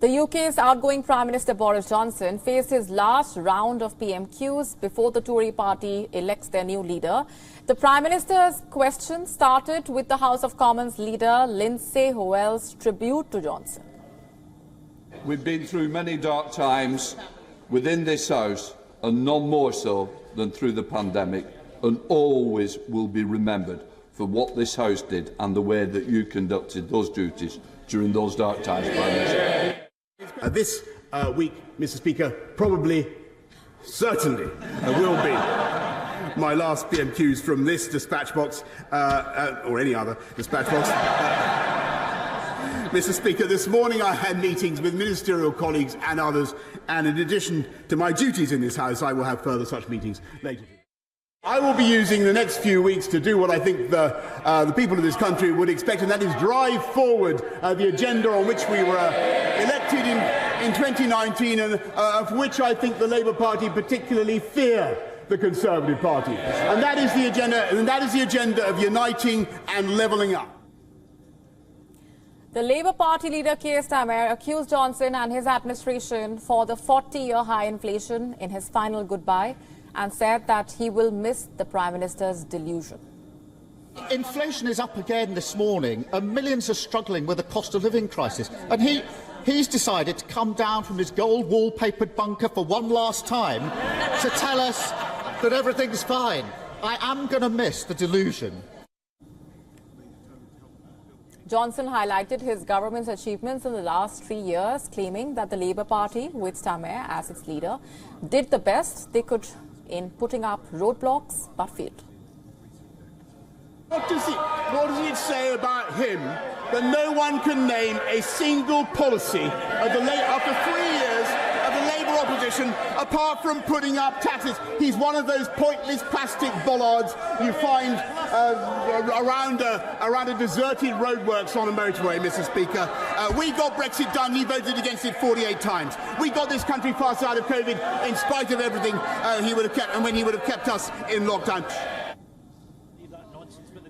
The UK's outgoing Prime Minister Boris Johnson faced his last round of PMQs before the Tory party elects their new leader. The Prime Minister's question started with the House of Commons leader Lindsay Hoel's tribute to Johnson. We've been through many dark times within this House, and none more so than through the pandemic, and always will be remembered for what this House did and the way that you conducted those duties during those dark times, Prime Minister. This week, Mr. Speaker, probably, certainly, will be my last PMQs from this dispatch box, or any other dispatch box. Mr. Speaker, this morning I had meetings with ministerial colleagues and others, and in addition to my duties in this House, I will have further such meetings later. I will be using the next few weeks to do what I think the people of this country would expect, and that is drive forward the agenda on which we were elected in 2019, and of which I think the Labour Party particularly fear the Conservative Party. And that is the agenda of uniting and levelling up. The Labour Party leader Keir Starmer accused Johnson and his administration for the 40-year high inflation in his final goodbye, and said that he will miss the Prime Minister's delusion. Inflation is up again this morning, and millions are struggling with the cost of living crisis. And he's decided to come down from his gold wallpapered bunker for one last time to tell us that everything's fine. I am going to miss the delusion. Johnson highlighted his government's achievements in the last 3 years, claiming that the Labour Party, with Starmer as its leader, did the best they could in putting up roadblocks, but failed. What does it say about him that no one can name a single policy after 3 years of the Labour opposition, apart from putting up taxes? He's one of those pointless plastic bollards you find around a deserted roadworks on a motorway, Mr. Speaker. We got Brexit done. He voted against it 48 times. We got this country fast out of COVID in spite of everything he would have kept, and when he would have kept us in lockdown.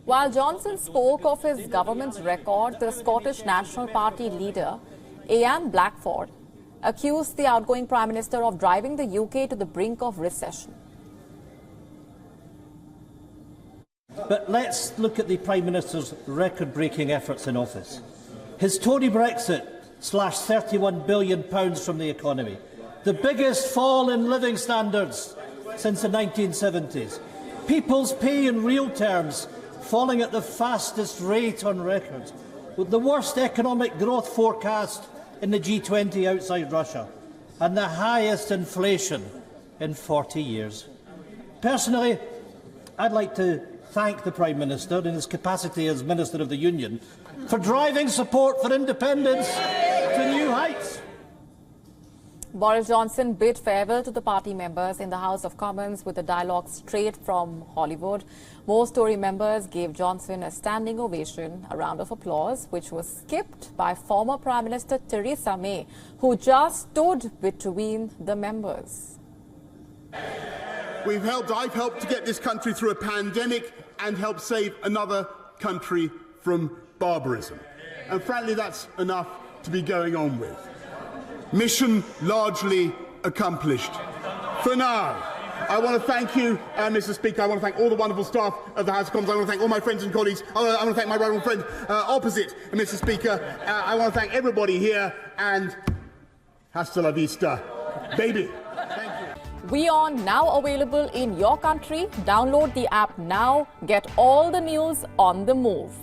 While Johnson spoke of his government's record, the Scottish National Party leader, Ian Blackford, accused the outgoing Prime Minister of driving the UK to the brink of recession. But let's look at the Prime Minister's record-breaking efforts in office. His Tory Brexit slashed £31 billion from the economy, the biggest fall in living standards since the 1970s. People's pay in real terms falling at the fastest rate on record, with the worst economic growth forecast in the G20 outside Russia, and the highest inflation in 40 years. Personally, I'd like to thank the Prime Minister in his capacity as Minister of the Union for driving support for independence to new heights. Boris Johnson bid farewell to the party members in the House of Commons with a dialogue straight from Hollywood. Most Tory members gave Johnson a standing ovation, a round of applause, which was skipped by former Prime Minister Theresa May, who just stood between the members. I've helped to get this country through a pandemic and helped save another country from barbarism. And frankly, that's enough to be going on with. Mission largely accomplished. For now, I want to thank you, Mr. Speaker. I want to thank all the wonderful staff of the House of Commons. I want to thank all my friends and colleagues. I want to thank my rival friend opposite, Mr. Speaker. I want to thank everybody here, and hasta la vista, baby. Thank you. WION now available in your country. Download the app now. Get all the news on the move.